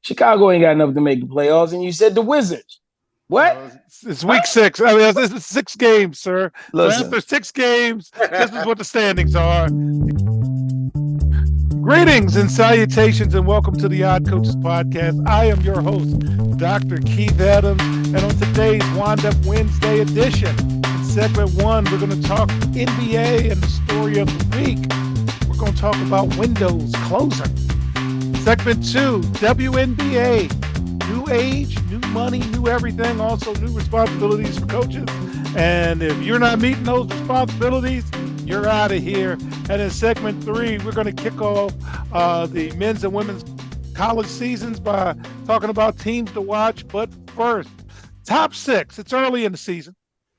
Chicago ain't got enough to make the playoffs, and you said the Wizards. What? It's week 6. I mean, this is 6 games, sir. So Listen, after 6 games, this is what the standings are. Greetings and salutations, and welcome to the Odd Coaches Podcast. I am your host, Dr. Keith Adams, and on today's Wind Up Wednesday edition, in segment 1, we're going to talk NBA and the story of the week. We're going to talk about windows closing. Segment 2, WNBA, new age, new money, new everything, also new responsibilities for coaches. And if you're not meeting those responsibilities, you're out of here. And in segment 3, we're going to kick off the men's and women's college seasons by talking about teams to watch. But first, top 6. It's early in the season.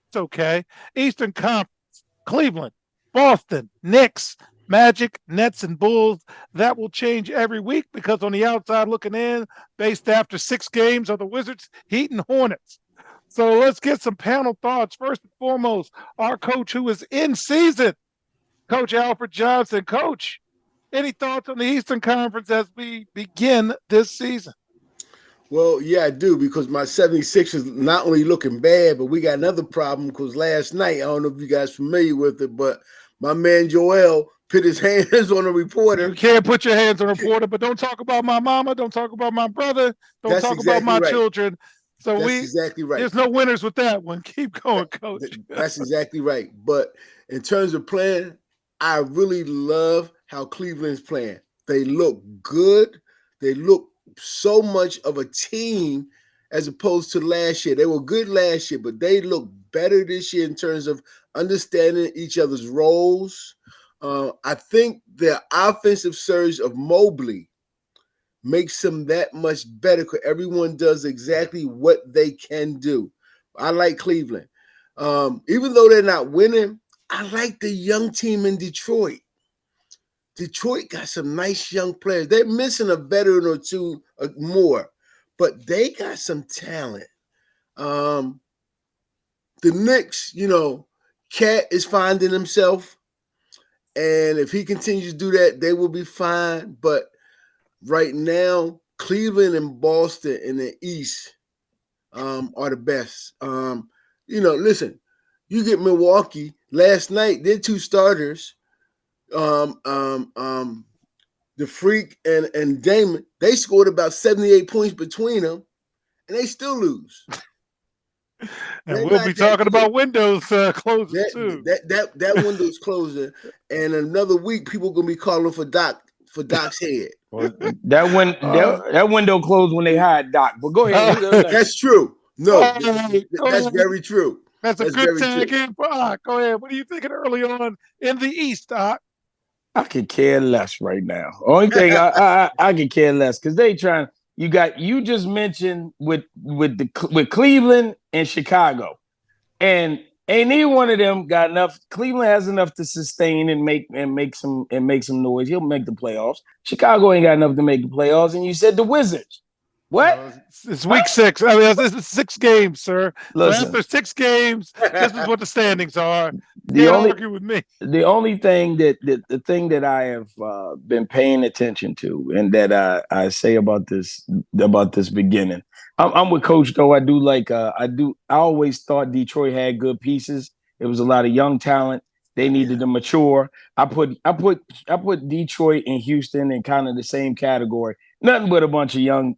It's okay. Eastern Conference, Cleveland, Boston, Knicks, Magic, Nets, and Bulls. That will change every week because on the outside looking in, based after 6 games, are the Wizards, Heat, and Hornets. So let's get some panel thoughts. First and foremost, our coach who is in season, Coach Alfred Johnson. Coach, any thoughts on the Eastern Conference as we begin this season? Well, yeah, I do, because my 76ers not only looking bad, but we got another problem because last night, I don't know if you guys familiar with it, but my man Joel put his hands on a reporter. You can't put your hands on a reporter, but don't talk about my mama, don't talk about my brother, don't That's talk exactly about my right. children. So That's exactly right. There's no winners with that one. Keep going, Coach. That's exactly right. But in terms of playing, I really love how Cleveland's playing. They look good. They look so much of a team as opposed to last year. They were good last year, but they look better this year in terms of understanding each other's roles. I think the offensive surge of Mobley makes them that much better because everyone does exactly what they can do. I like Cleveland. Even though they're not winning, I like the young team in Detroit. Detroit got some nice young players. They're missing a veteran or two more, but they got some talent. The Knicks, Cat is finding himself. And if he continues to do that, they will be fine. But right now, Cleveland and Boston in the East are the best. Listen, you get Milwaukee last night. Their 2 starters, the Freak and Damon, they scored about 78 points between them, and they still lose. And we'll be talking about windows closing too. That window's closing, and another week people are gonna be calling for Doc's head. Well, that window closed when they hired Doc. But go ahead. That's true. No, that's very true. That's a good tag in for Doc. Go ahead. What are you thinking early on in the East, Doc? I could care less right now. Only thing I could care less because they trying. You just mentioned with Cleveland and Chicago, and ain't neither one of them got enough. Cleveland has enough to sustain and make some noise. He'll make the playoffs. Chicago ain't got enough to make the playoffs. And you said the Wizards. What? It's week 6. I mean, this is 6 games, sir. Listen, so after 6 games, this is what the standings are. Argue with me. The only thing the thing that I have been paying attention to, and that I say about this beginning, I'm with Coach though. I do like I always thought Detroit had good pieces. It was a lot of young talent. They needed to mature. I put Detroit and Houston in kind of the same category. Nothing but a bunch of young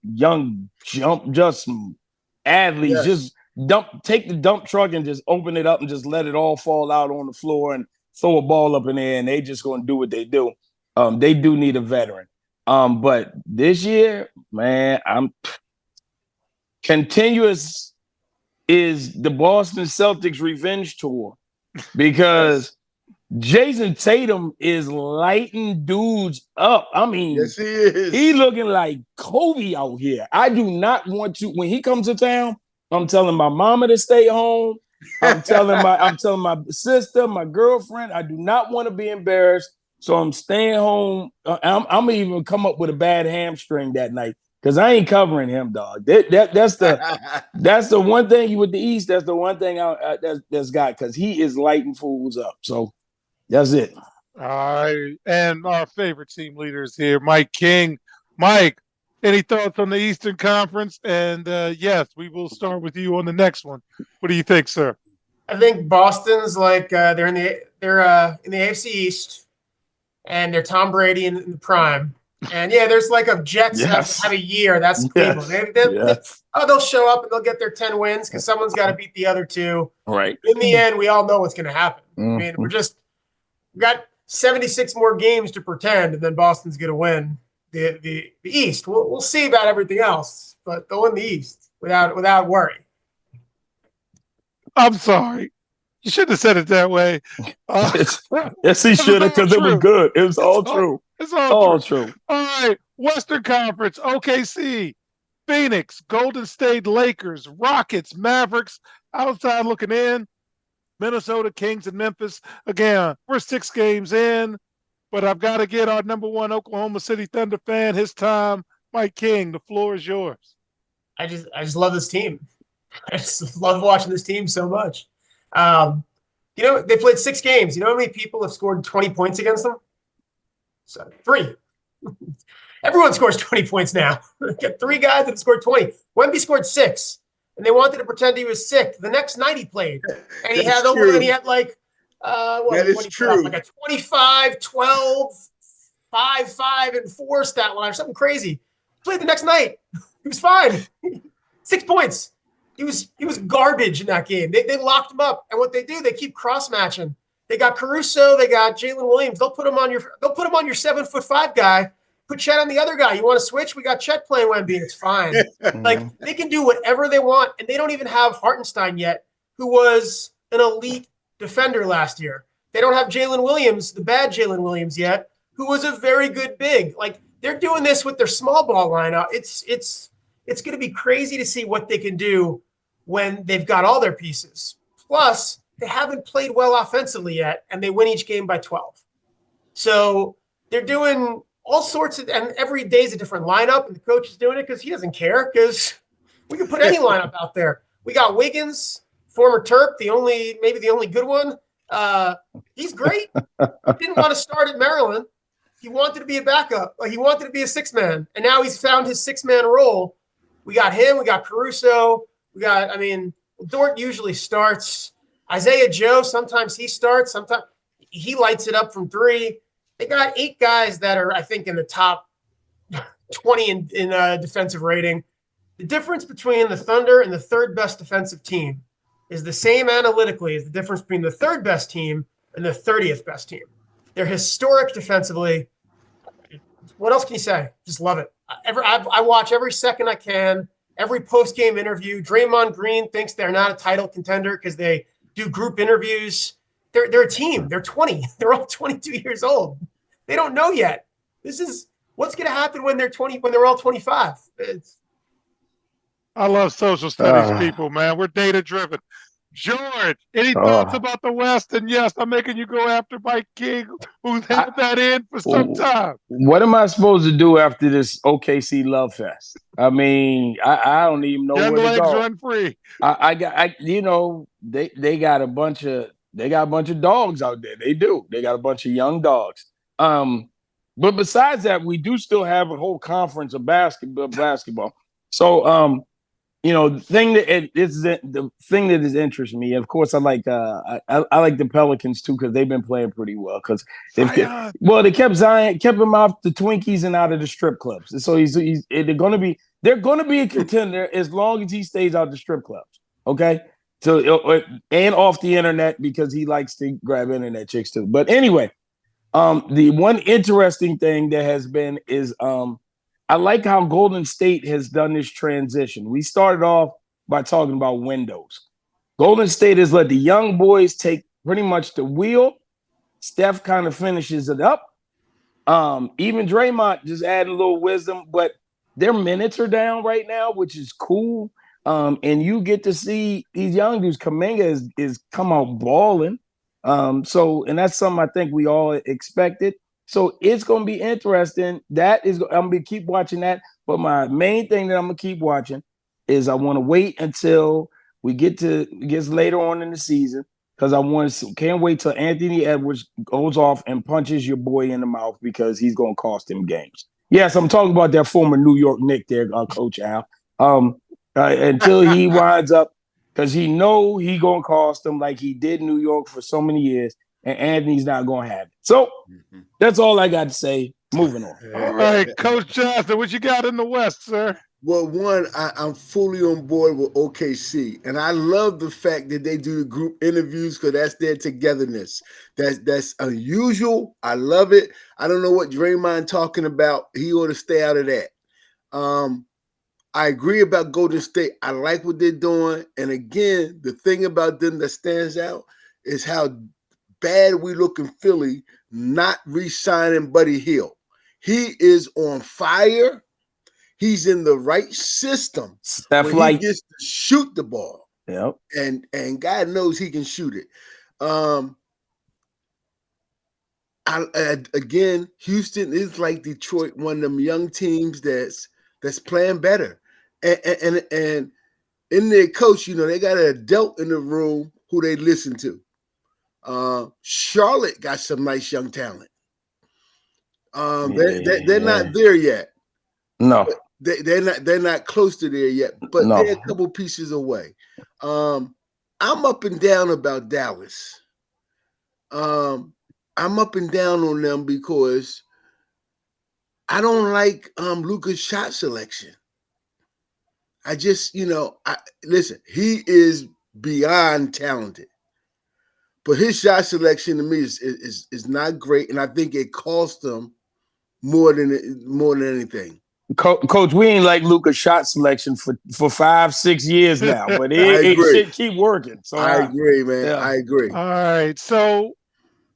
just athletes. Yes. Just take the dump truck and just open it up and just let it all fall out on the floor and throw a ball up in there, and they just gonna do what they do. They do need a veteran. But this year, man, continuous is the Boston Celtics revenge tour because Jason Tatum is lighting dudes up. I mean, yes, he is. He looking like Kobe out here. I do not want to. When he comes to town, I'm telling my mama to stay home. I'm telling my sister, my girlfriend, I do not want to be embarrassed. So I'm staying home. I'm gonna even come up with a bad hamstring that night because I ain't covering him, dog. That's the one thing with the East. That's the one thing that's got because he is lighting fools up. So that's it. All right, and our favorite team leaders here, Mike King. Mike, Any thoughts on the Eastern Conference? And yes, we will start with you on the next one. What do you think, sir? I think Boston's like they're in the AFC East, and they're Tom Brady in the prime. And yeah, there's like a Jets have a year. That's Cleveland. They'll show up and they'll get their 10 wins because someone's got to beat the other two. Right. In the end, we all know what's going to happen. I mean, we got 76 more games to pretend, and then Boston's going to win the East. We'll see about everything else, but they'll win the East without worry. I'm sorry. You shouldn't have said it that way. Yes, he should have, because it was good. It was all true. It's all true. All right. Western Conference, OKC, Phoenix, Golden State, Lakers, Rockets, Mavericks, outside looking in, Minnesota, Kings, and Memphis. Again, we're 6 games in, but I've got to get our number one Oklahoma City Thunder fan his time. Mike King, the floor is yours. I just love this team. I just love watching this team so much. They played 6 games. You know how many people have scored 20 points against them? So 3. Everyone scores 20 points now. Got 3 guys that have scored 20. Wemby scored 6, and they wanted to pretend he was sick. The next night he played, and he had like like a 25, 12, 5, 5, and 4 stat line or something crazy. He played the next night. He was fine. 6 points. He was garbage in that game. They locked him up, and what they do, they keep cross matching. They got Caruso, they got Jalen Williams. They'll put him on your 7'5" guy. Put Chet on the other guy. You want to switch? We got Chet playing Wemby. It's fine. Like, they can do whatever they want, and they don't even have Hartenstein yet, who was an elite defender last year. They don't have Jalen Williams, the bad Jalen Williams yet, who was a very good big. Like, they're doing this with their small ball lineup. It's going to be crazy to see what they can do when they've got all their pieces. Plus, they haven't played well offensively yet, and they win each game by 12. So they're doing all sorts of – and every day is a different lineup, and the coach is doing it because he doesn't care, because we can put any lineup out there. We got Wiggins, former Terp, maybe the only good one. He's great. He didn't want to start at Maryland. He wanted to be a backup. He wanted to be a 6-man, and now he's found his 6-man role. We got him. We got Caruso. Dort usually starts. Isaiah Joe, sometimes he starts. Sometimes he lights it up from 3. They got 8 guys that are, I think, in the top 20 in defensive rating. The difference between the Thunder and the 3rd best defensive team is the same analytically as the difference between the 3rd best team and the 30th best team. They're historic defensively. What else can you say? Just love it. I watch every second I can, every post-game interview. Draymond Green thinks they're not a title contender because they do group interviews. They're a team. They're 20. They're all 22 years old. They don't know yet. This is what's going to happen when they're 20, when they're all 25. I love social studies people, man. We're data-driven. George, any thoughts about the West? And yes, I'm making you go after Mike King, who's held that in for some time. What am I supposed to do after this OKC love fest? I mean, I don't even know Young where to legs go. run free. They got a bunch of dogs out there. They do. They got a bunch of young dogs. But besides that, we do still have a whole conference of basketball. So the thing that is interesting me, of course, I like the Pelicans too, because they've been playing pretty well. Because they kept Zion, kept him off the Twinkies and out of the strip clubs. And so they're going to be a contender as long as he stays out the strip clubs. Okay, so and off the internet, because he likes to grab internet chicks too. But anyway, the one interesting thing that has been is I like how Golden State has done this transition. We started off by talking about windows. Golden State has let the young boys take pretty much the wheel. Steph kind of finishes it up. Even Draymond just added a little wisdom, but their minutes are down right now, which is cool. And you get to see these young dudes. Kuminga is come out balling. And that's something I think we all expected. So it's going to be interesting. I'm going to keep watching that. But my main thing that I'm going to keep watching is I want to wait until we gets later on in the season, because can't wait till Anthony Edwards goes off and punches your boy in the mouth, because he's going to cost him games. Yes, I'm talking about that former New York Knick there, Coach Al. Until he winds up, because he know he gonna cost them like he did New York for so many years, and Anthony's not gonna have it. So that's all I got to say. Moving on. All right, Coach Johnson, what you got in the West, sir? Well, one, I'm fully on board with OKC, and I love the fact that they do the group interviews because that's their togetherness. That's unusual. I love it. I don't know what Draymond talking about. He ought to stay out of that. I agree about Golden State. I like what they're doing, and again, the thing about them that stands out is how bad we look in Philly not re-signing Buddy Hield. He is on fire. He's in the right system Steph when like he gets to shoot the ball. Yep. And God knows he can shoot it. Again, Houston is like Detroit, one of them young teams that's playing better. And in their coach, they got an adult in the room who they listen to. Charlotte got some nice young talent. They're not there yet. No. They're not close to there yet, but they're a couple pieces away. I'm up and down about Dallas. I'm up and down on them because I don't like Luka's shot selection. I just, listen, he is beyond talented. But his shot selection to me is not great, and I think it cost them more than anything. Coach, we ain't like Luka's shot selection for 5-6 years now, but it should keep working. So I agree, man. Yeah. I agree. All right, so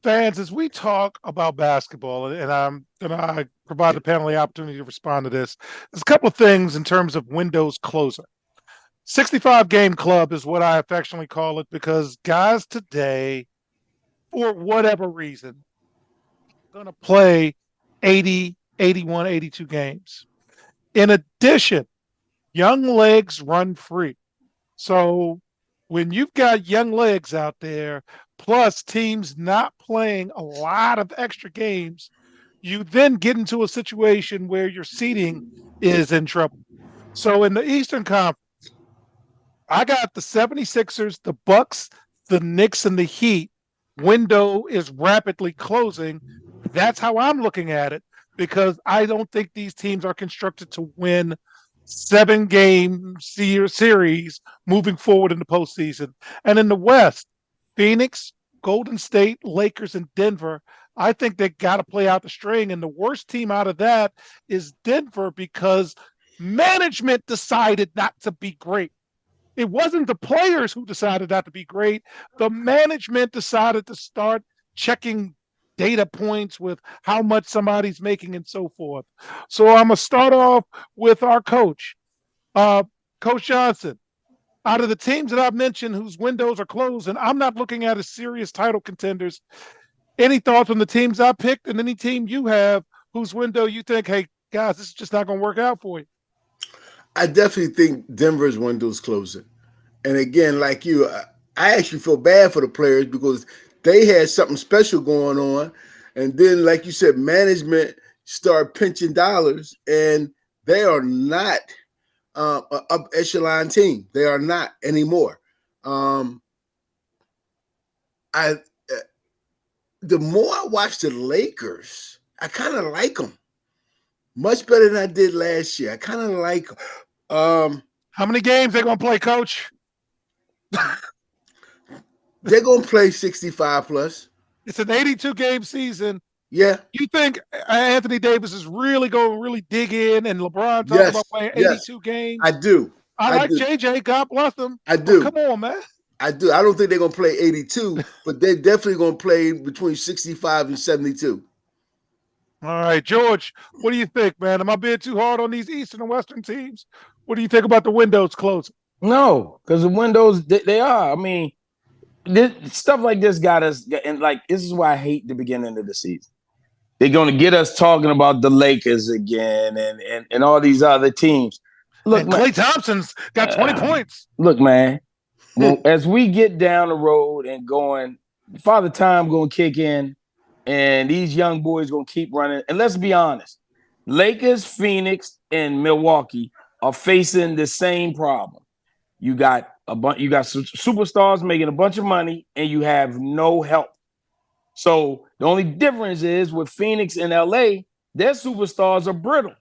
fans, as we talk about basketball, and I'm gonna provide the panel the opportunity to respond to this, there's a couple of things in terms of windows closing. 65 game club is what I affectionately call it because guys today, for whatever reason, are going to play 80, 81, 82 games. In addition, young legs run free. So when you've got young legs out there, plus teams not playing a lot of extra games, you then get into a situation where your seeding is in trouble. So in the Eastern Conference, I got the 76ers, the Bucks, the Knicks, and the Heat. Window is rapidly closing. That's how I'm looking at it because I don't think these teams are constructed to win 7-game series moving forward in the postseason. And in the West, Phoenix, Golden State, Lakers, and Denver, I think they got to play out the string. And the worst team out of that is Denver because management decided not to be great. It wasn't the players who decided not to be great. The management decided to start checking data points with how much somebody's making and so forth. So I'm going to start off with our coach. Coach Johnson, out of the teams that I've mentioned whose windows are closed, and I'm not looking at as serious title contenders, any thoughts on the teams I picked and any team you have whose window you think, hey, guys, this is just not going to work out for you? I definitely think Denver's window's closing. And again, like you, I actually feel bad for the players because they had something special going on. And then, like you said, management started pinching dollars, and they are not an up echelon team. They are not anymore. The more I watch the Lakers, I kind of like them much better than I did last year. I kind of like them. How many games they going to play, Coach? They're going to play 65 plus. It's an 82-game season. Yeah. You think Anthony Davis is really going to really dig in and LeBron talking about playing 82 games? I do. I like JJ. God bless them. I do. Come on, man. I do. I don't think they're going to play 82, but they're definitely going to play between 65 and 72. All right, George, what do you think, man? Am I being too hard on these Eastern and Western teams? What do you think about the windows closing? No, because the windows, they are. I mean, stuff like this got us, and like, this is why I hate the beginning of the season. They're going to get us talking about the Lakers again and all these other teams. Look, and Klay Thompson's got 20 points. Look, man, as we get down the road and going, Father Time going to kick in, and these young boys going to keep running. And let's be honest, Lakers, Phoenix, and Milwaukee are facing the same problem. You got superstars making a bunch of money, and you have no help. So the only difference is with Phoenix and LA, their superstars are brittle.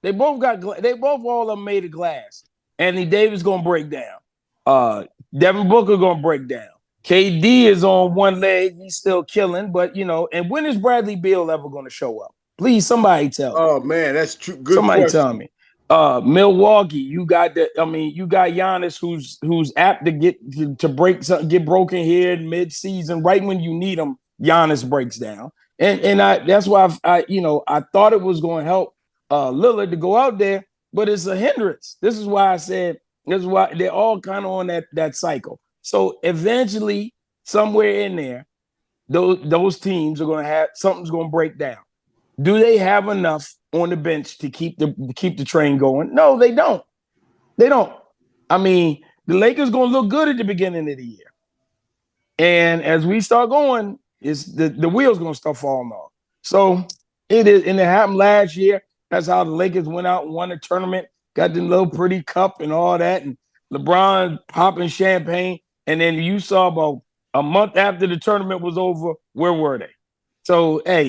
They both all are made of glass. Anthony Davis gonna break down. Devin Booker gonna break down. KD is on one leg, he's still killing, but and when is Bradley Beal ever gonna show up? Please, somebody tell me. Oh man, that's true. Good Somebody question. tell me. Milwaukee, you got Giannis who's apt to get broken here in mid-season, right when you need him. Giannis breaks down, and that's why I thought it was going to help Lillard to go out there, but it's a hindrance. This is why I said this is why they're all kind of on that cycle. So eventually, somewhere in there, those teams are going to have something's going to break down. Do they have enough on the bench to keep the train going? No, they don't. They don't. I mean, the Lakers going to look good at the beginning of the year, and as we start going, the wheels going to start falling off. So it is, and it happened last year. That's how the Lakers went out and won the tournament, got the little pretty cup and all that, and LeBron popping champagne, and then you saw about a month after the tournament was over, where were they? So hey,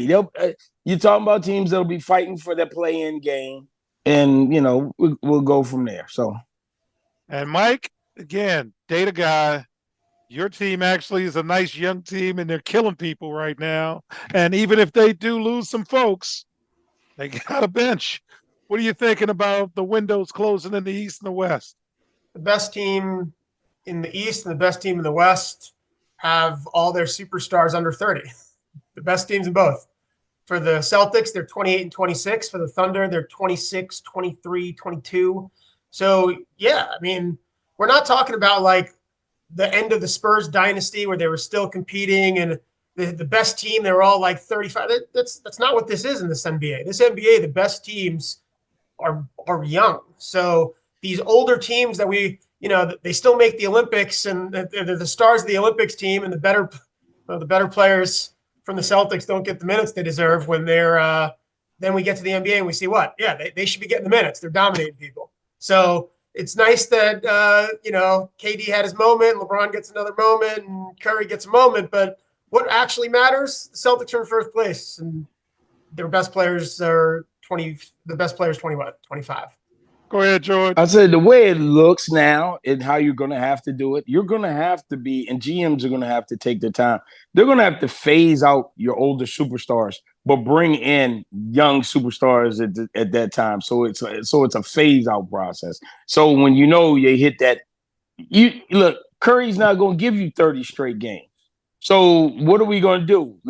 you're talking about teams that'll be fighting for their play-in game, and we'll go from there. So, and Mike, again, data guy. Your team actually is a nice young team, and they're killing people right now. And even if they do lose some folks, they got a bench. What are you thinking about the windows closing in the East and the West? The best team in the East and the best team in the West have all their superstars under 30. The best teams in both. For the Celtics, they're 28 and 26. For the Thunder, they're 26, 23, 22. So, yeah, I mean, we're not talking about like the end of the Spurs dynasty where they were still competing and the best team, they were all like 35. That's not what this is in this NBA. This NBA, the best teams are young. So these older teams that they still make the Olympics and they're the stars of the Olympics team, and the better players from the Celtics don't get the minutes they deserve when they're then we get to the NBA and we see what? Yeah, they should be getting the minutes. They're dominating people. So it's nice that KD had his moment, LeBron gets another moment, and Curry gets a moment. But what actually matters? The Celtics are in first place, and their best players are 20. The best players 25. Go ahead, George. I said the way it looks now and how you're going to have to do it, you're going to have to be, and GMs are going to have to take their time. They're going to have to phase out your older superstars, but bring in young superstars at that time. So it's a phase out process. So when you hit that, look, Curry's not going to give you 30 straight games. So what are we going to do?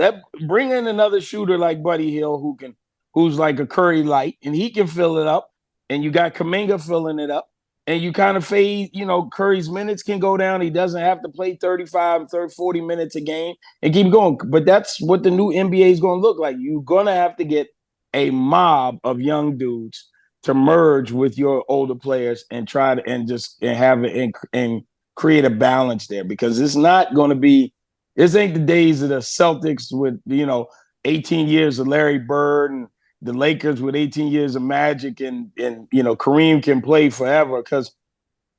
Bring in another shooter like Buddy Hield who's like a Curry light, and he can fill it up. And you got Kuminga filling it up, and you kind of fade, Curry's minutes can go down. He doesn't have to play 35, 30, 40 minutes a game and keep going. But that's what the new NBA is going to look like. You're going to have to get a mob of young dudes to merge with your older players and try to have it and create a balance there, because it's not going to be, this ain't the days of the Celtics with, 18 years of Larry Bird and the Lakers with 18 years of Magic and Kareem can play forever, because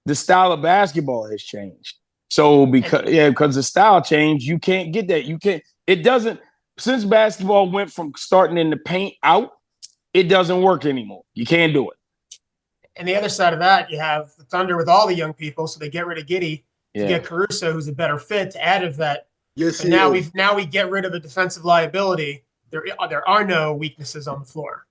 the style of basketball has changed. So because the style changed, you can't get that. Since basketball went from starting in the paint out, it doesn't work anymore. You can't do it. And the other side of that, you have the Thunder with all the young people, so they get rid of Giddey to get Caruso, who's a better fit to add of that. Yes, and now we get rid of the defensive liability. There are no weaknesses on the floor.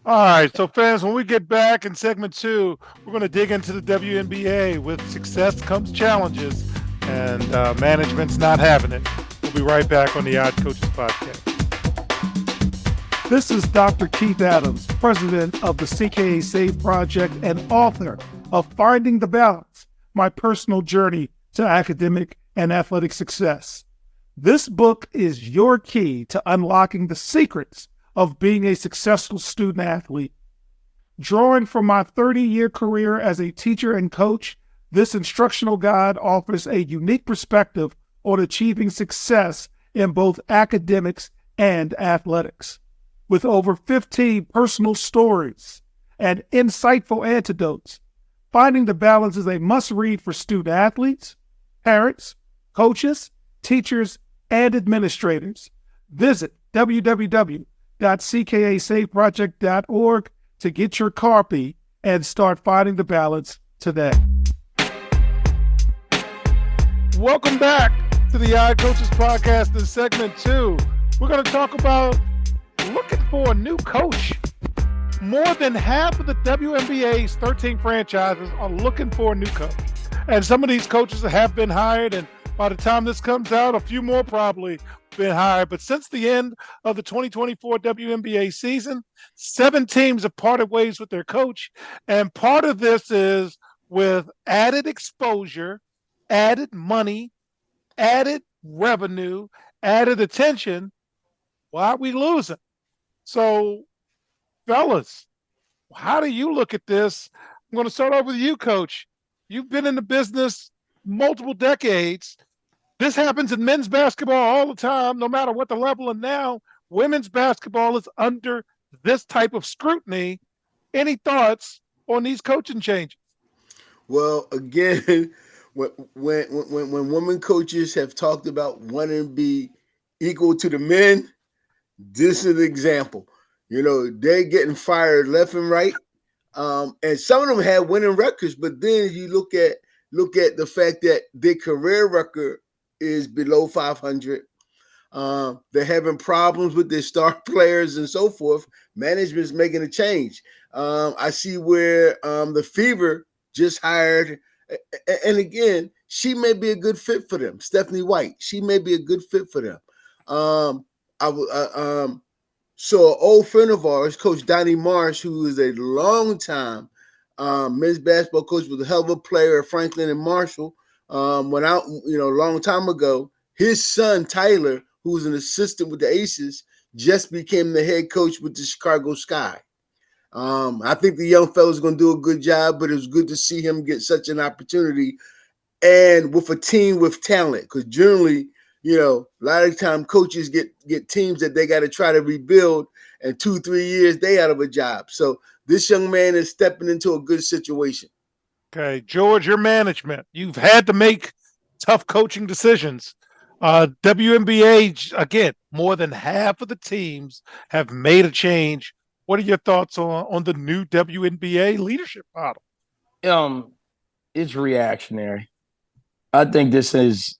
All right, so fans, when we get back in segment 2, we're going to dig into the WNBA. With success comes challenges, and management's not having it. We'll be right back on the Odd Coaches Podcast. This is Dr. Keith Adams, president of the CKA Save Project and author of Finding the Balance, My Personal Journey to Academic and Athletic Success. This book is your key to unlocking the secrets of being a successful student athlete. Drawing from my 30-year career as a teacher and coach, this instructional guide offers a unique perspective on achieving success in both academics and athletics. with over 15 personal stories and insightful anecdotes. Finding the Balance is a must-read for student athletes, parents, coaches, teachers, and administrators. Visit www.ckasafeproject.org to get your copy and start finding the balance today. Welcome back to the Odd Coaches Podcast in segment 2. We're going to talk about looking for a new coach. More than half of the WNBA's 13 franchises are looking for a new coach. And some of these coaches have been hired, and by the time this comes out, a few more probably been hired. But since the end of the 2024 WNBA season, 7 teams have parted ways with their coach. And part of this is with added exposure, added money, added revenue, added attention. Why are we losing? So, fellas, how do you look at this? I'm going to start off with you, Coach. You've been in the business multiple decades. This happens in men's basketball all the time, no matter what the level. And now women's basketball is under this type of scrutiny. Any thoughts on these coaching changes? Well, again, when women coaches have talked about wanting to be equal to the men, this is an example. You know, they're getting fired left and right. And some of them had winning records, but then you look at the fact that their career record is below 500. They're having problems with their star players and so forth. Management's making a change. I see where the Fever just hired, and again, she may be a good fit for them. Stephanie White, she may be a good fit for them. So an old friend of ours, Coach Donnie Marsh, who is a long time men's basketball coach, was a hell of a player at Franklin and Marshall. Went out, a long time ago. His son, Tyler, who was an assistant with the Aces, just became the head coach with the Chicago Sky. I think the young fella's going to do a good job, but it was good to see him get such an opportunity and with a team with talent, because generally, a lot of time coaches get teams that they got to try to rebuild, and 2-3 years they out of a job. So this young man is stepping into a good situation. Okay, George, your management. You've had to make tough coaching decisions. WNBA, again, more than half of the teams have made a change. What are your thoughts on the new WNBA leadership model? It's reactionary. I think this is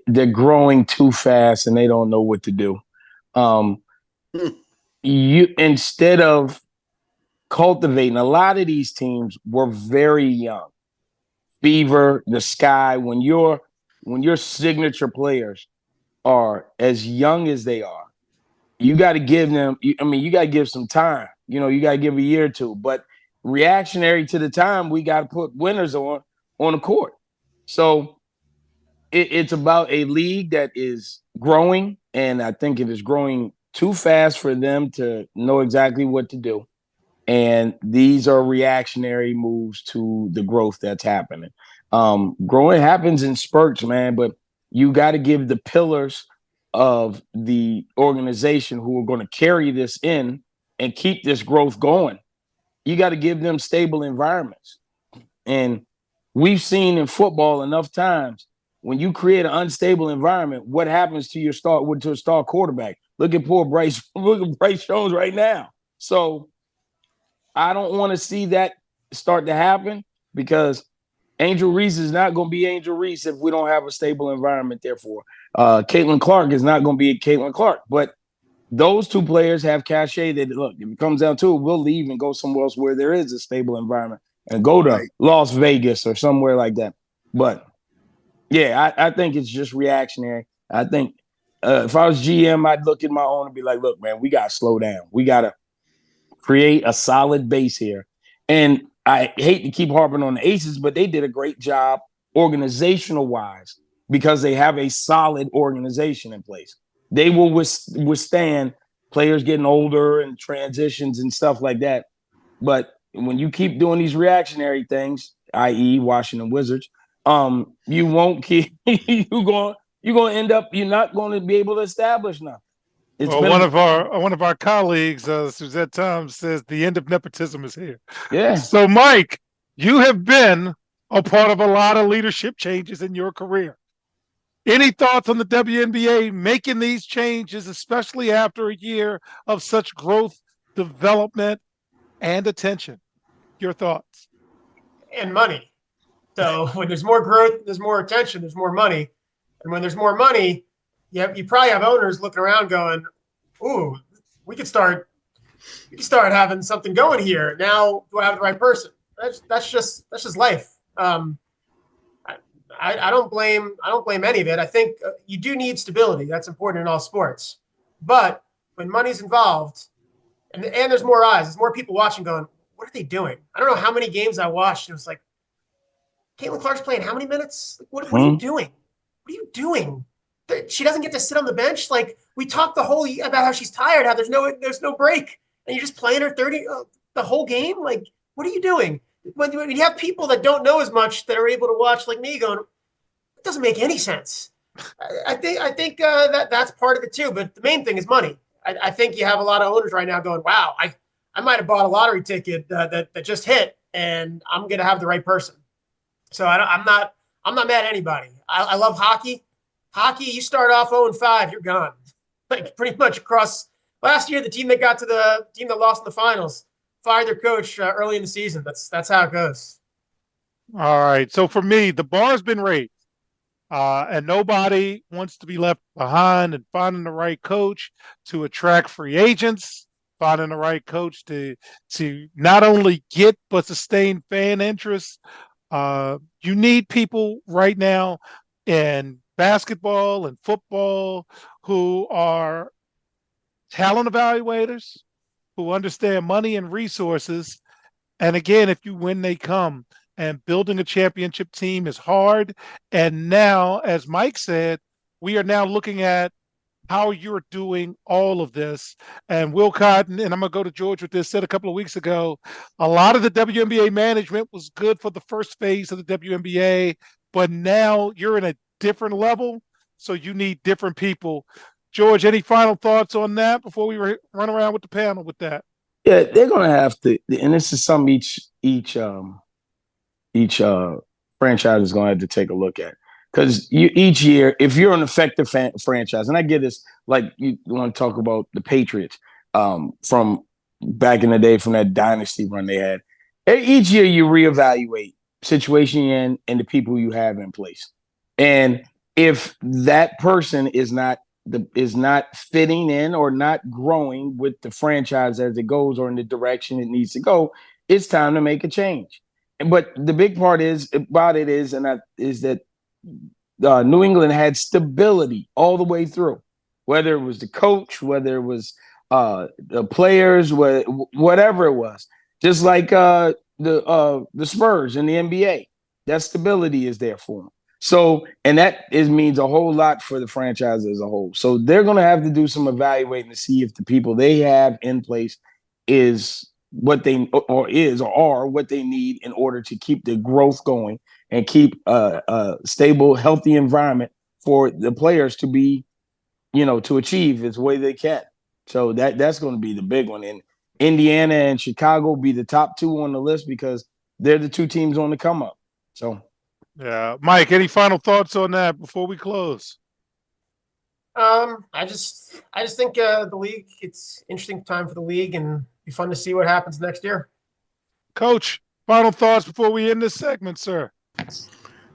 they're growing too fast and they don't know what to do. You instead of cultivating, a lot of these teams were very young. Fever, the Sky, when your signature players are as young as they are, you got to give them. You got to give some time. You got to give a year or two. But reactionary to the time, we got to put winners on the court. So it's about a league that is growing, and I think it is growing too fast for them to know exactly what to do. And these are reactionary moves to the growth that's happening. Growing happens in spurts, man, but you got to give the pillars of the organization who are going to carry this in and keep this growth going. You got to give them stable environments. And we've seen in football enough times when you create an unstable environment, what happens to a star quarterback? Look at poor Bryce. Look at Bryce Jones right now. So I don't want to see that start to happen, because Angel Reese is not going to be Angel Reese if we don't have a stable environment. Therefore, Caitlin Clark is not going to be Caitlin Clark. But those two players have cachet that, look, if it comes down to it, we'll leave and go somewhere else where there is a stable environment and go to Las Vegas or somewhere like that. But yeah, I think it's just reactionary. I think if I was GM, I'd look at my own and be like, look, man, we got to slow down. We got to create a solid base here. And I hate to keep harping on the Aces, but they did a great job organizational wise because they have a solid organization in place. They will withstand players getting older and transitions and stuff like that. But when you keep doing these reactionary things, i.e. Washington Wizards, you won't keep you're going to end up, you're not going to be able to establish nothing. It's Well, been one of our colleagues, Suzette Thoms, says the end of nepotism is here. yeah. So, Mike, you have been a part of a lot of leadership changes in your career. Any thoughts on the WNBA making these changes, especially after a year of such growth, development, and attention? Your thoughts? And money. So when there's more growth, there's more attention, there's more money. And when there's more money, you probably have owners looking around going, ooh, we could start having something going here. Now, do I have the right person? That's just life. I don't blame any of it. I think you do need stability. That's important in all sports. But when money's involved, and there's more eyes, there's more people watching going, what are they doing? I don't know how many games I watched. It was like, Caitlin Clark's playing how many minutes? What are you doing? What are you doing? She doesn't get to sit on the bench. Like, we talked the whole about how she's tired, how there's no break, and you're just playing her 30 the whole game. Like, what are you doing? When you have people that don't know as much that are able to watch, like me, going, it doesn't make any sense. I think that's part of it too. But the main thing is money. I think you have a lot of owners right now going, wow, I might have bought a lottery ticket that just hit, and I'm gonna have the right person. So I'm not mad at anybody. I love hockey. Hockey, you start off 0-5, you're gone. Like, pretty much across last year, the team that lost in the finals fired their coach early in the season. That's how it goes. All right. So for me, the bar's been raised, and nobody wants to be left behind. And finding the right coach to attract free agents, finding the right coach to not only get but sustain fan interest. You need people right now in basketball and football who are talent evaluators, who understand money and resources. And again, if you win, they come. And building a championship team is hard. And now, as Mike said, we are now looking at how you're doing all of this. And Will Cotton, and I'm going to go to George with this, said a couple of weeks ago, a lot of the WNBA management was good for the first phase of the WNBA, but now you're in a different level, so you need different people. George, any final thoughts on that before we run around with the panel with that? Yeah, they're gonna have to, and this is something each franchise is gonna have to take a look at. Because each year, if you're an effective franchise, and I get this, like you want to talk about the Patriots from back in the day, from that dynasty run they had. Each year, you reevaluate situation you're in and the people you have in place. And if that person is not fitting in or not growing with the franchise as it goes or in the direction it needs to go, it's time to make a change. But the big part is that New England had stability all the way through, whether it was the coach, whether it was the players, whatever it was. Just like the Spurs in the NBA, that stability is there for them. So, and that means a whole lot for the franchise as a whole. So they're going to have to do some evaluating to see if the people they have in place is what they are what they need in order to keep the growth going and keep a stable, healthy environment for the players to be, to achieve as way they can. So that's going to be the big one. And Indiana and Chicago be the top two on the list because they're the two teams on the come up. So. Yeah, Mike, any final thoughts on that before we close? I just think the league, it's interesting time for the league, and be fun to see what happens next year. Coach, final thoughts before we end this segment, sir.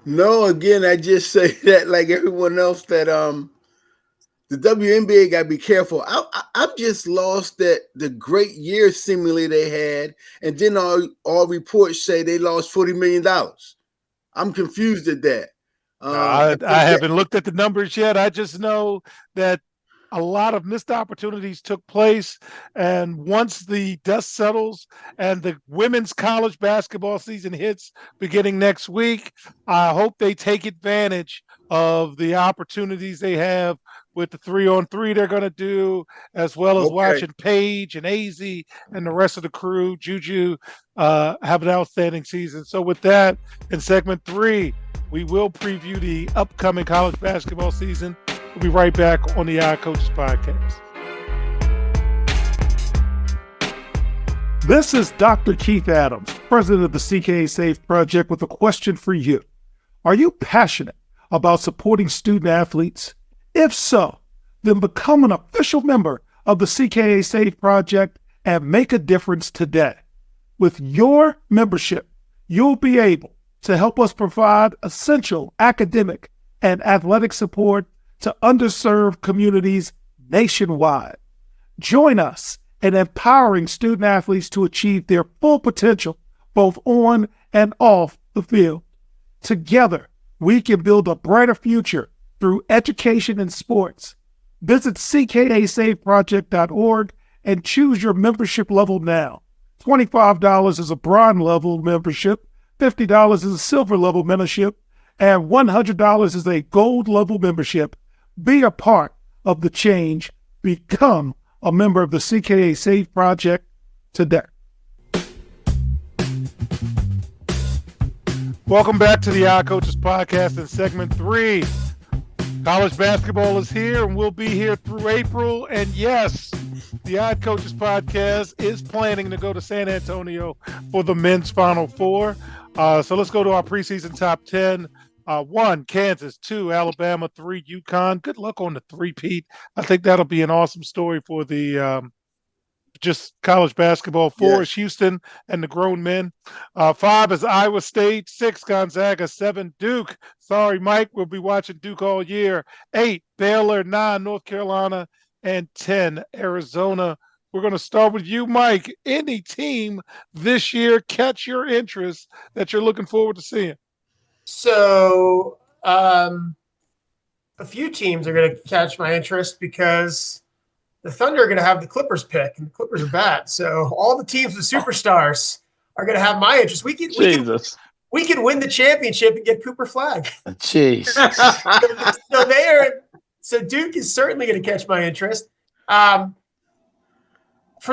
No, again, I just say that like everyone else that the WNBA got to be careful. I'm just lost that the great year seemingly they had, and then all reports say they lost $40 million. I'm confused at that. I haven't looked at the numbers yet. I just know that a lot of missed opportunities took place. And once the dust settles and the women's college basketball season hits beginning next week, I hope they take advantage of the opportunities they have with the 3-on-3 they're going to do, as well as watching Paige and AZ and the rest of the crew, Juju, have an outstanding season. So with that, in segment 3, we will preview the upcoming college basketball season. We'll be right back on the Odd Coaches Podcast. This is Dr. Keith Adams, president of the CKA Safe Project, with a question for you. Are you passionate about supporting student athletes? If so, then become an official member of the CKA Safe Project and make a difference today. With your membership, you'll be able to help us provide essential academic and athletic support to underserved communities nationwide. Join us in empowering student athletes to achieve their full potential, both on and off the field. Together, we can build a brighter future through education and sports. Visit ckasafeproject.org and choose your membership level now. $25 is a bronze level membership, $50 is a silver level membership, and $100 is a gold level membership. Be a part of the change. Become a member of the CKA Safe Project today. Welcome back to the Odd Coaches Podcast in segment 3. College basketball is here and will be here through April. And yes, the Odd Coaches Podcast is planning to go to San Antonio for the men's Final Four. So let's go to our preseason top 10. 1, Kansas. 2, Alabama. 3, UConn. Good luck on the three-peat. I think that'll be an awesome story for the just college basketball. 4 is Houston and the grown men. 5 is Iowa State. 6, Gonzaga. 7, Duke. Sorry, Mike. We'll be watching Duke all year. 8, Baylor. 9, North Carolina. And 10, Arizona. We're going to start with you, Mike. Any team this year catch your interest that you're looking forward to seeing? So a few teams are going to catch my interest because the Thunder are going to have the Clippers pick, and the Clippers are bad. So all the teams with superstars are going to have my interest. We can win the championship and get Cooper Flag. Jeez. So Duke is certainly going to catch my interest. For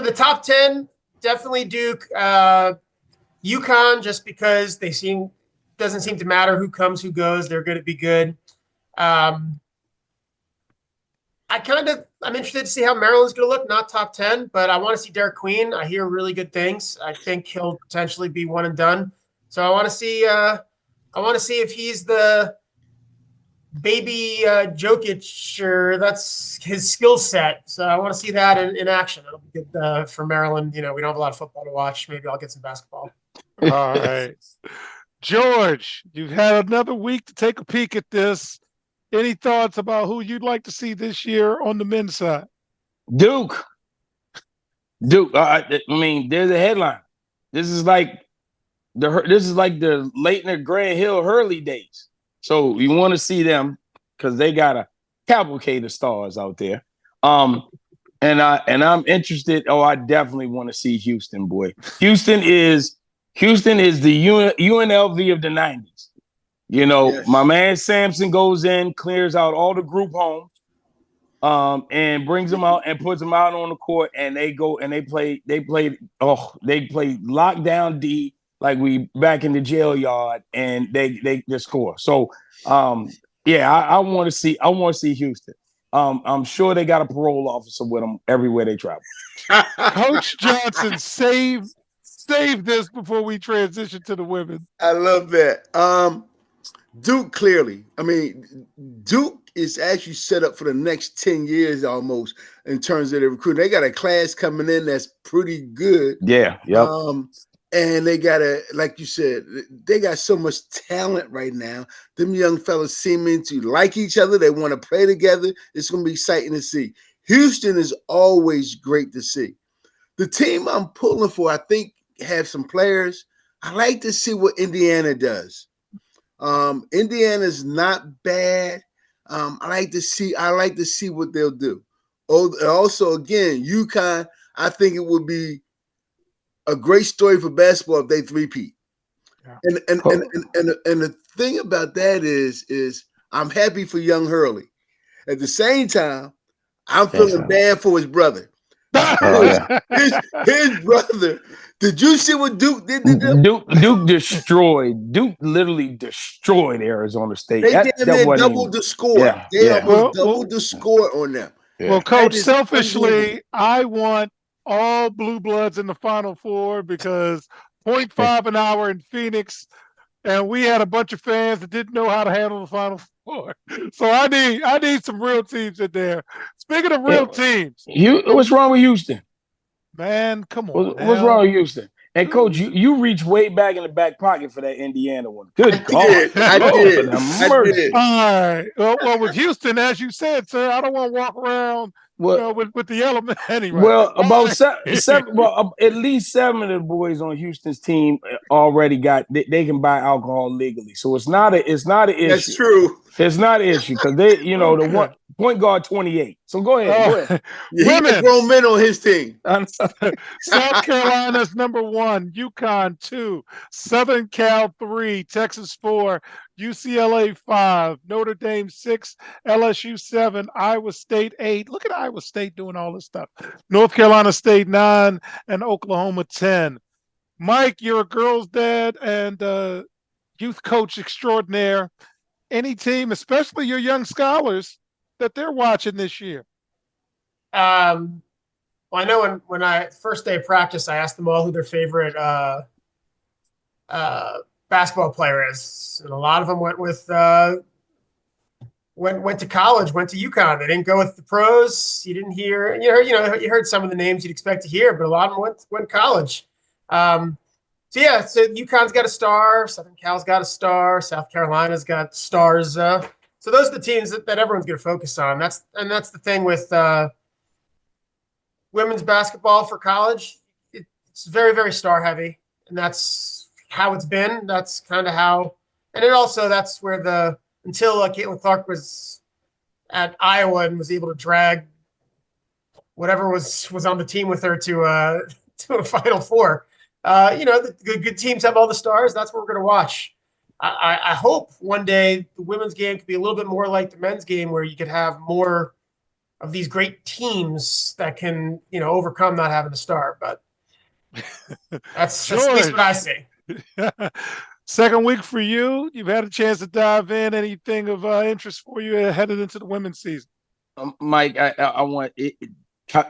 the top 10, definitely Duke. UConn, just because doesn't seem to matter who comes, who goes. They're going to be good. I'm interested to see how Maryland's going to look. Not top 10, but I want to see Derek Queen. I hear really good things. I think he'll potentially be one and done. So I want to see. I want to see if he's the baby Jokic, or that's his skill set. So I want to see that in action. It'll be good for Maryland. We don't have a lot of football to watch. Maybe I'll get some basketball. All right. George, you've had another week to take a peek at this. Any thoughts about who you'd like to see this year on the men's side? Duke. I mean, there's a headline. This is like the Leitner, Grant Hill, Hurley days. So you want to see them because they got a cavalcade of stars out there. And I'm interested. I definitely want to see Houston, boy. Houston is the UNLV of the 90s. My man Sampson goes in, clears out all the group homes, and brings them out and puts them out on the court, and they go and they play lockdown D like we back in the jail yard, and they score. So I want to see Houston. I'm sure they got a parole officer with them everywhere they travel. Coach Johnson, save this before we transition to the women. I love that. Duke, clearly. I mean, Duke is actually set up for the next 10 years almost in terms of their recruiting. They got a class coming in that's pretty good. Yeah. Yep. And they got like you said, they got so much talent right now. Them young fellas seeming to like each other. They want to play together. It's going to be exciting to see. Houston is always great to see. The team I'm pulling for, I think, have some players. I like to see what Indiana does. Indiana's not bad. I like to see what they'll do. Also, again, UConn, I think it would be a great story for basketball if they three-peat. Yeah. And the thing about that is I'm happy for young Hurley. At the same time, I'm feeling bad for his brother. His brother. Did you see what Duke did to them? Duke literally destroyed Arizona State. They doubled the score. They almost doubled the score on them. Yeah. Well, Coach, selfishly, I want all blue bloods in the Final Four because 0.5 an hour in Phoenix, and we had a bunch of fans that didn't know how to handle the Final Four. So I need some real teams in there. Speaking of real teams, What's wrong with Houston? man, come on What's wrong now. with Houston? And coach, you reach way back in the back pocket for that Indiana one. I Good God, did. I Lord, did. have I mercy. did. All right. Well, with Houston, as you said, sir, I don't want to walk around, Well, with the element anyway. well, All about right. seven. Well, at least 7 of the boys on Houston's team already got. They can buy alcohol legally, so it's not an That's issue. true. It's not an issue because they, the one Okay. point guard 28. So go ahead, go ahead. He got grown Women's. men on his team. South Carolina's number 1, UConn 2, Southern Cal 3, Texas 4, UCLA 5, Notre Dame 6, LSU 7, Iowa State 8. Look at Iowa State doing all this stuff. North Carolina State 9, and Oklahoma 10. Mike, you're a girl's dad and youth coach extraordinaire. Any team, especially your young scholars, that they're watching this year? Well, I know when I first day of practice, I asked them all who their favorite basketball player is, and a lot of them went with went to college, went to UConn. They didn't go with the pros. You didn't hear, you heard some of the names you'd expect to hear, but a lot of them went college. So UConn's got a star, Southern Cal's got a star, South Carolina's got stars. So those are the teams that everyone's going to focus on. That's the thing with women's basketball for college. It's very, very star heavy, and that's how it's been. That's kind of how, and that's where until Caitlin Clark was at Iowa and was able to drag whatever was on the team with her to a Final Four. The good teams have all the stars. That's what we're going to watch. I hope one day the women's game could be a little bit more like the men's game, where you could have more of these great teams that can, overcome not having a star. But that's at least what I see. Second week for you. You've had a chance to dive in. Anything of interest for you headed into the women's season? Mike, I want it.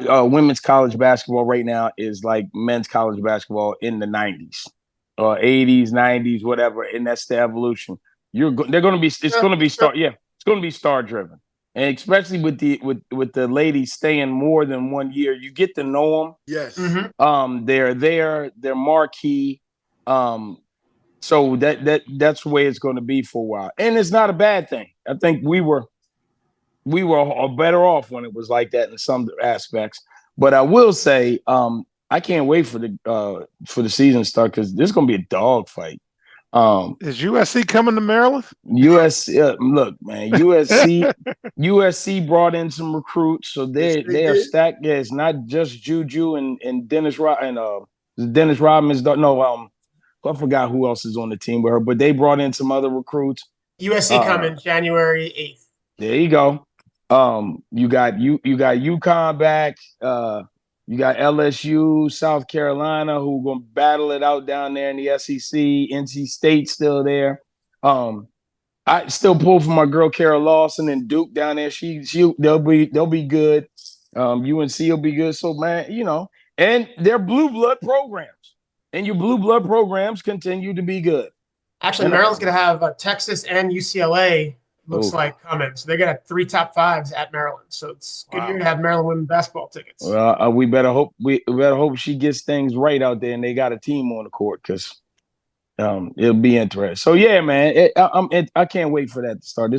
Women's college basketball right now is like men's college basketball in the 90s or 80s, 90s, whatever. And that's the evolution. It's going to be star driven. And especially with the ladies staying more than 1 year, you get to know them. Yes. Mm-hmm. They're marquee. So that's the way it's going to be for a while. And it's not a bad thing. I think we were better off when it was like that in some aspects. But I will say, I can't wait for the season to start because there's going to be a dog fight. Is USC coming to Maryland? Look, man, USC brought in some recruits, so they are stacked. Yeah, it's not just Juju and Dennis Rodman's. No, I forgot who else is on the team with her, but they brought in some other recruits. USC coming January 8th. There you go. You got UConn back. You got LSU, South Carolina, who gonna battle it out down there in the SEC. NC State still there. I still pull for my girl Kara Lawson and Duke down there. They'll be good. UNC will be good. So man, and they're blue blood programs, and your blue blood programs continue to be good. Actually, Maryland's gonna have Texas and UCLA. Looks like coming. So they're gonna have 3 top 5s at Maryland. So it's a good year to have Maryland women basketball tickets. Well, we better hope she gets things right out there and they got a team on the court because it'll be interesting. So yeah, man, I can't wait for that to start.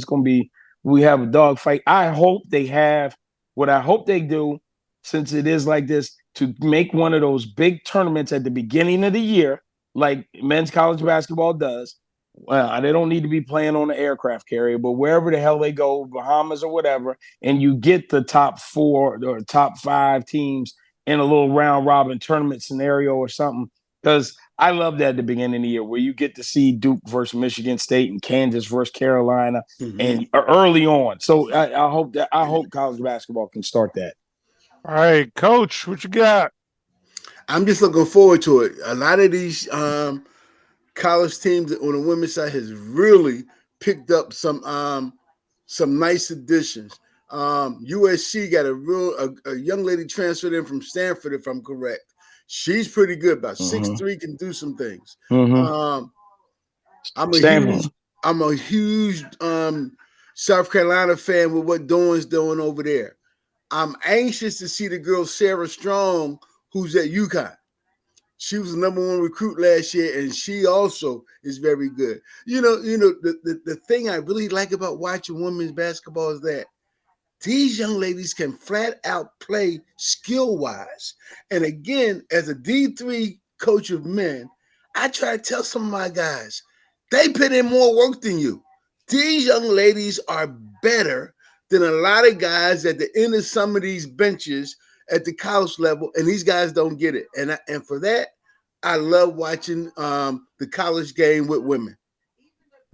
We have a dog fight. I hope they have what I hope they do, since it is like this, to make one of those big tournaments at the beginning of the year, like men's college basketball does. Well, they don't need to be playing on an aircraft carrier, but wherever the hell they go, Bahamas or whatever, and you get the top 4 or top 5 teams in a little round robin tournament scenario or something. Because I love that at the beginning of the year where you get to see Duke versus Michigan State and Kansas versus Carolina and early on. So I hope college basketball can start that. All right, Coach, what you got? I'm just looking forward to it. A lot of these college teams on the women's side has really picked up some nice additions. USC got a young lady transferred in from Stanford, if I'm correct. She's pretty good, about 6'3", can do some things. I'm a huge South Carolina fan with what Dawn's doing over there. I'm anxious to see the girl Sarah Strong, who's at UConn. She was the #1 recruit last year, and she also is very good. The thing I really like about watching women's basketball is that these young ladies can flat out play skill-wise. And again, as a D3 coach of men, I try to tell some of my guys, they put in more work than you. These young ladies are better than a lot of guys at the end of some of these benches at the college level, and these guys don't get it. And for that, I love watching the college game with women.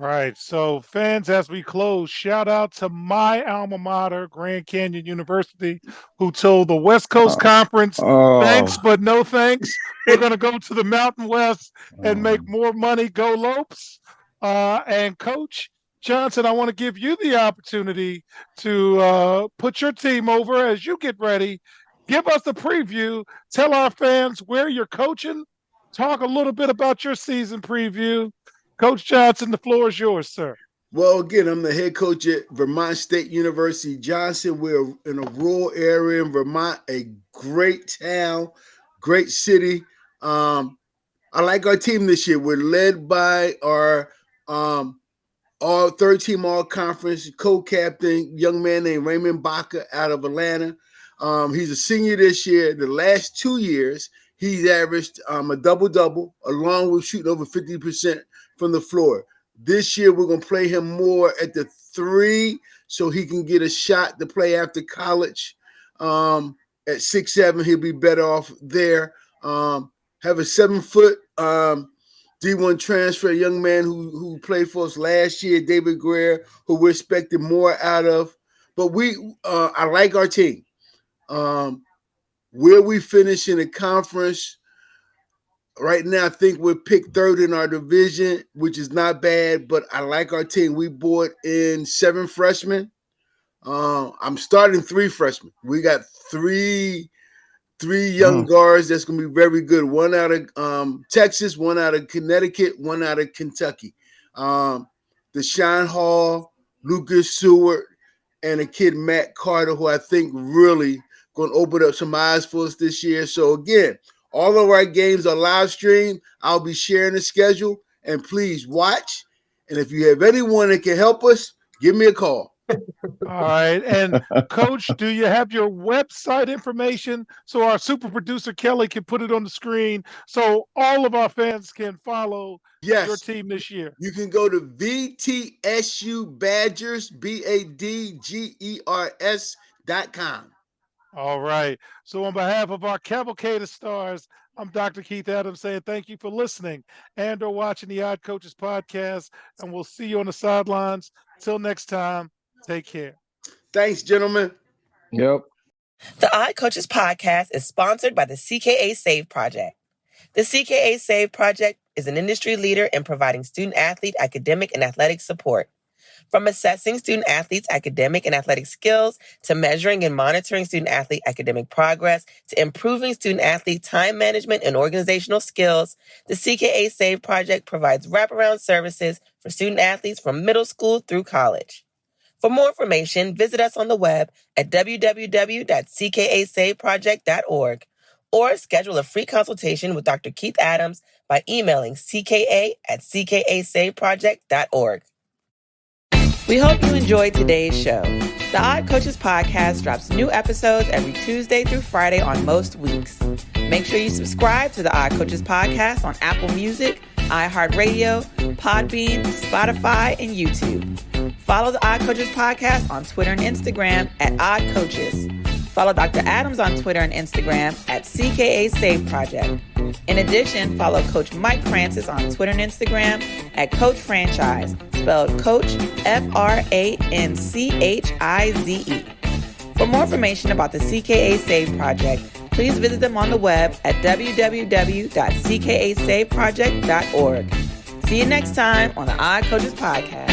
Right. So, fans, as we close, shout out to my alma mater, Grand Canyon University, who told the West Coast Conference, thanks, but no thanks. We're going to go to the Mountain West and make more money. Go Lopes. And Coach Johnson, I want to give you the opportunity to put your team over as you get ready. Give us a preview. Tell our fans where you're coaching. Talk a little bit about your season preview. Coach Johnson, the floor is yours, sir. Well, again, I'm the head coach at Vermont State University, Johnson. We're in a rural area in Vermont, a great town, great city. I like our team this year. We're led by our all third-team all-conference co-captain, young man named Raymond Baca out of Atlanta. He's a senior this year. The last 2 years, he's averaged a double-double, along with shooting over 50% from the floor. This year, we're going to play him more at the 3 so he can get a shot to play after college. At 6'7", he'll be better off there. Have a 7-foot D1 transfer, a young man who played for us last year, David Greer, who we're expecting more out of. But I like our team. Where we finish in the conference, right now, I think we're picked 3rd in our division, which is not bad, but I like our team. We brought in 7 freshmen. I'm starting 3 freshmen. We got three young guards that's going to be very good. One out of Texas, one out of Connecticut, one out of Kentucky. Deshaun Hall, Lucas Seward, and a kid, Matt Carter, who I think really going to open up some eyes for us this year. So, again, all of our games are live streamed. I'll be sharing the schedule, and please watch. And if you have anyone that can help us, give me a call. All right. And, Coach, do you have your website information so our super producer, Kelly, can put it on the screen so all of our fans can follow your team this year? You can go to VTSU Badgers, BADGERS.com. All right. So on behalf of our cavalcade of stars, I'm Dr. Keith Adams saying thank you for listening and or watching the Odd Coaches podcast, and we'll see you on the sidelines. Till next time, take care. Thanks, gentlemen. Yep. The Odd Coaches podcast is sponsored by the CKA Save Project. The CKA Save Project is an industry leader in providing student-athlete academic and athletic support. From assessing student-athletes' academic and athletic skills, to measuring and monitoring student-athlete academic progress, to improving student-athlete time management and organizational skills, the CKA Save Project provides wraparound services for student-athletes from middle school through college. For more information, visit us on the web at www.ckasaveproject.org or schedule a free consultation with Dr. Keith Adams by emailing cka@ckasaveproject.org. We hope you enjoyed today's show. The Odd Coaches podcast drops new episodes every Tuesday through Friday on most weeks. Make sure you subscribe to the Odd Coaches podcast on Apple Music, iHeartRadio, Podbean, Spotify, and YouTube. Follow the Odd Coaches podcast on Twitter and Instagram at Odd Coaches. Follow Dr. Adams on Twitter and Instagram at CKA Save Project. In addition, follow Coach Mike Francis on Twitter and Instagram at Coach Franchise, spelled Coach FRANCHIZE. For more information about the CKA Save Project, please visit them on the web at www.ckasaveproject.org. See you next time on the Odd Coaches Podcast.